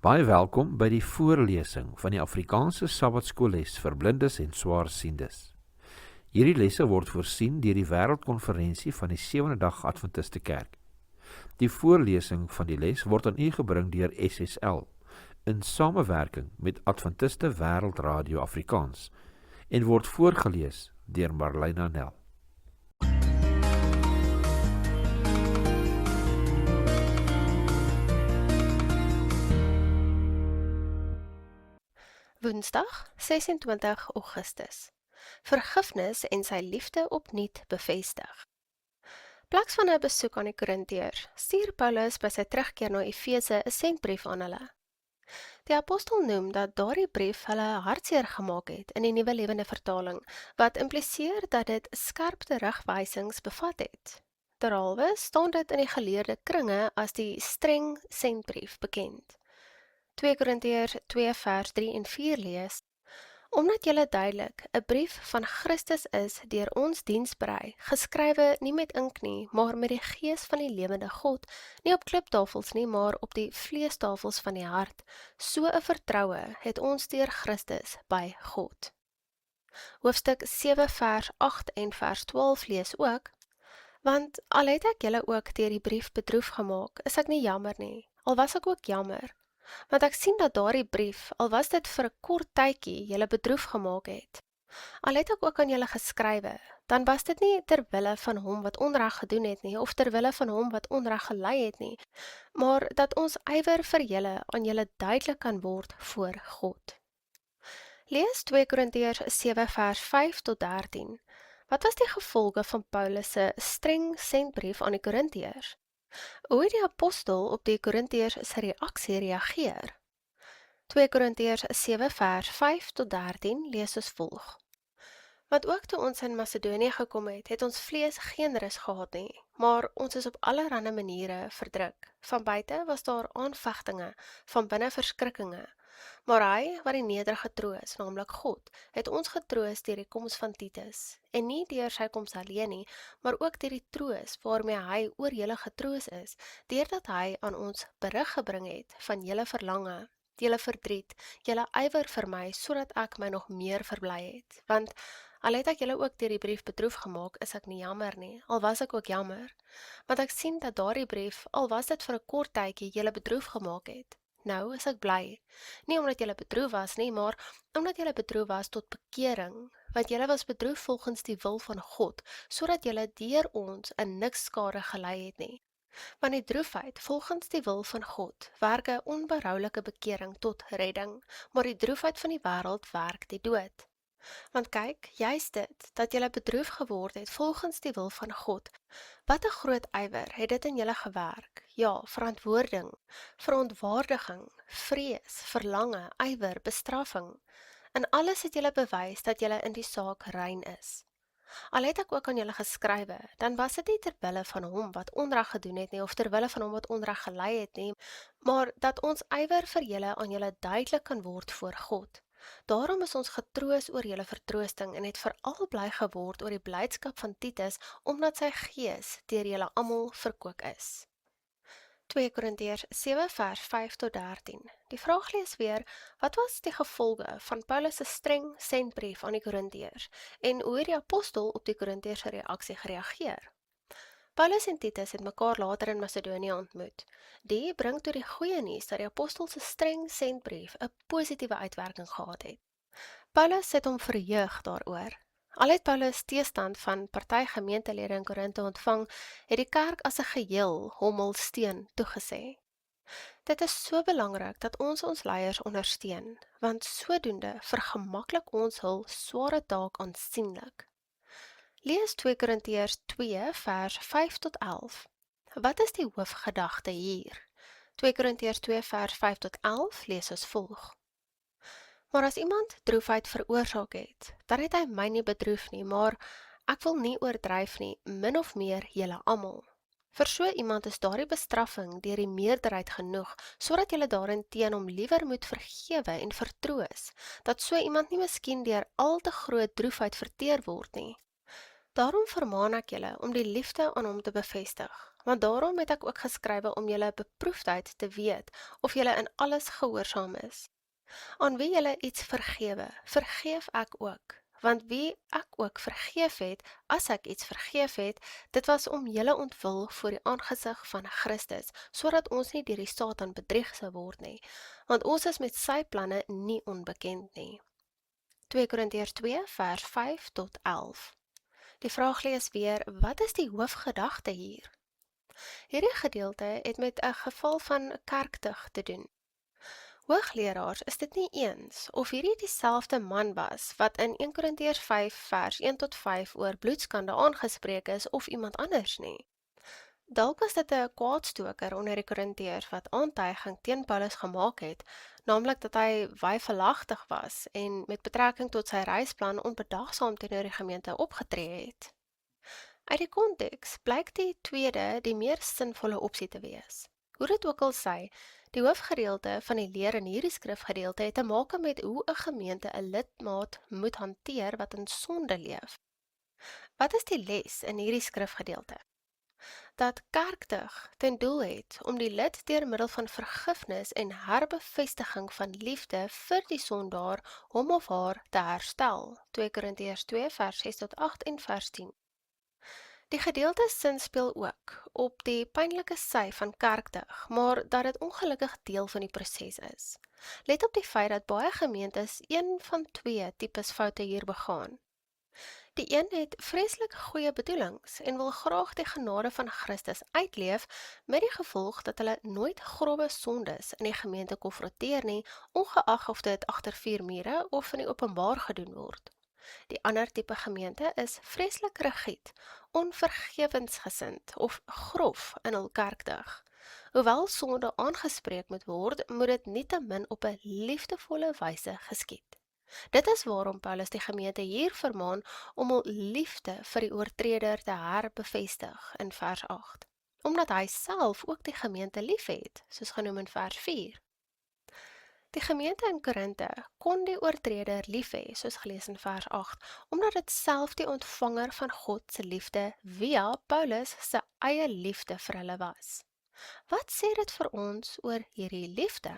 Baie welkom by die voorlesing van die Afrikaanse Sabbatskoolles vir blindes en swaarsiendes. Hierdie lesse word voorsien deur die Wêreldkonferensie van die Sewende Dag Adventiste Kerk. Die voorlesing van die les word aan u gebring deur SSL in samewerking met Adventiste Wêreldradio Afrikaans en word voorgeles deur Marlena Nel. Woensdag, 26 Augustus. Vergifnis en sy liefde opnuut bevestig. Plaks van 'n besoek aan die Korintiërs, stuur Paulus by sy terugkeer na Efese 'n sendbrief aan hulle. Die apostel noem dat daardie brief hulle hartseer gemaak het in die Nuwe Lewende Vertaling, wat impliseer dat dit skerp terugwysings bevat het. Derhalwe staan dit in die geleerde kringe as die streng sendbrief bekend. 2 Korintiërs 2 vers 3 en 4 lees: Omdat julle duidelik 'n brief van Christus is deur ons diensberei, geskrywe nie met ink nie, maar met die gees van die lewende God, nie op kliptafels nie, maar op die vleestafels van die hart. So 'n vertroue het ons deur Christus by God. Hoofstuk 7 vers 8 en vers 12 lees ook: Want al het ek julle ook deur die brief bedroef gemaak, is ek nie jammer nie, al was ek ook jammer. Want ek sien dat daardie brief, al was dit vir 'n kort tydjie, julle bedroef gemaak het. Al het ek ook aan julle geskrywe, dan was dit nie terwille van hom wat onreg gedoen het nie, of terwille van hom wat onreg gelei het nie, maar dat ons ywer vir julle aan julle duidelik kan word voor God. Lees 2 Korintiërs 7 vers 5 tot 13. Wat was die gevolge van Paulus se streng sendbrief aan die Korintiërs? Hoe het die apostel op die Korintiërs se reaksie reageer? 2 Korintiërs 7 vers 5 tot 13 lees soos volg: Want ook toe ons in Macedonië gekom het, het ons vlees geen rus gehad nie, maar ons is op allerlei maniere verdruk. Van buite was daar aanvegtinge, van binne verskrikkinge. Maar hy, wat die nederige troos, naamlik God, het ons getroos deur die koms van Titus, en nie deur sy koms alleen nie, maar ook deur die troos waarmee hy oor julle getroos is, deurdat hy aan ons berig gebring het van julle verlange, julle verdriet, julle ywer vir my, sodat ek my nog meer verbly het. Want al het ek julle ook deur die brief bedroef gemaak, is ek nie jammer nie, al was ek ook jammer. Want ek sien dat daardie brief, al was dit vir 'n kort tydjie, julle bedroef gemaak het. Nou is ek bly, nie omdat julle bedroef was nie, maar omdat julle bedroef was tot bekering, want julle was bedroef volgens die wil van God, sodat julle deur ons in niks skade gelei het nie. Want die droefheid volgens die wil van God werk 'n onberoulike bekering tot redding, maar die droefheid van die wêreld werk die dood. Want kyk, juist dit, dat julle bedroef geword het volgens die wil van God, wat 'n groot ywer het dit in julle gewerk, ja, verantwoording, verontwaardiging, vrees, verlange, ywer, bestraffing. In alles het julle bewys dat julle in die saak rein is. Al het ek ook aan julle geskrywe, dan was dit nie terwille van hom wat onreg gedoen het nie, of terwille van hom wat onreg gelei het nie, maar dat ons ywer vir julle aan julle duidelik kan word voor God. Daarom is ons getroos oor julle vertroosting en het veral bly geword oor die blydskap van Titus, omdat sy gees deur julle almal verkoop is. 2 Korintiërs 7 vers 5 tot 13. Die vraag lees weer: wat was die gevolge van Paulus se streng sendbrief aan die Korintiërs en hoe het die apostel op die Korintiërs se reaksie gereageer? Paulus en Titus het mekaar later in Macedonië ontmoet. Die bring toe die goeie nuus dat die apostel se streng sendbrief 'n positiewe uitwerking gehad het. Paulus het hom verheug daaroor. Al het Paulus teestand van party gemeentelede in Korinthe ontvang, het die kerk as 'n geheel hom hul steun toegesê. Dit is so belangrik dat ons ons leiers ondersteun, want sodoende vergemaklik ons hul sware taak aansienlik. Lees 2 Korintiërs 2 vers 5 tot 11. Wat is die hoofgedagte hier? 2 Korintiërs 2 vers 5 tot 11 lees as volg: Maar as iemand droefheid veroorsaak het, dan het hy my nie bedroef nie, maar ek wil nie oordryf nie, min of meer julle almal. Vir so iemand is daardie bestraffing deur die meerderheid genoeg, sodat julle daarteen hom liewer moet vergewe en vertroos, dat so iemand nie miskien deur al te groot droefheid verteer word nie. Daarom vermaan ek julle om die liefde aan hom te bevestig. Want daarom het ek ook geskrywe om julle beproefdheid te weet, of julle in alles gehoorsaam is. Aan wie julle iets vergewe, vergeef ek ook. Want wie ek ook vergeef het, as ek iets vergeef het, dit was om julle ontwil voor die aangesig van Christus, sodat ons nie deur die Satan bedrieg sou word nie, want ons is met sy planne nie onbekend nie. 2 Korintiërs 2 vers 5 tot 11. Die vraag lees weer, wat is die hoofgedagte hier? Hierdie gedeelte het met 'n geval van kerktug te doen. Hoogleraars is dit nie eens of hierdie dieselfde man was wat in 1 Korintiërs 5 vers 1 tot 5 oor bloedskande aangespreek is of iemand anders nie. Dalk was dit 'n kwaadstoker onder die Korintiërs wat aantuiging teen Paulus gemaak het, naamlik dat hy wyfelagtig was en met betrekking tot sy reisplan onbedagsaam teenoor die gemeente opgetree het. Uit die konteks blyk die tweede die meer sinvolle opsie te wees. Hoe dit ook al sy, die hoofgedeelte van die leer in hierdie skrifgedeelte het te maak met hoe 'n gemeente 'n lidmaat moet hanteer wat in sonde leef. Wat is die les in hierdie skrifgedeelte? Dat kerktug ten doel het om die lid deur middel van vergifnis en herbevestiging van liefde vir die sondaar hom of haar te herstel. 2 Korintiërs 2 vers 6 tot 8 en vers 10. Die gedeelte sinspeel ook op die pynlike sy van kerktug, maar dat dit ongelukkig deel van die proses is. Let op die feit dat baie gemeentes een van twee tipes foute hier begaan. Die een het vreeslik goeie bedoelings en wil graag die genade van Christus uitleef met die gevolg dat hulle nooit grove sondes in die gemeente konfronteer nie, ongeag of dit agter 4 mure of in die openbaar gedoen word. Die ander tipe gemeente is vreeslik rigied, onvergewensgesind of grof in hul kerktug. Hoewel sonde aangespreek moet word, moet dit nietemin op 'n liefdevolle wyse geskied. Dit is waarom Paulus die gemeente hier vermaan om hul liefde vir die oortreder te herbevestig in vers 8, omdat hy self ook die gemeente liefhet, soos genoem in vers 4. Die gemeente in Korinte kon die oortreder lief hê, soos gelees in vers 8, omdat dit self die ontvanger van God se liefde via Paulus se eie liefde vir hulle was. Wat sê dit vir ons oor hierdie liefde?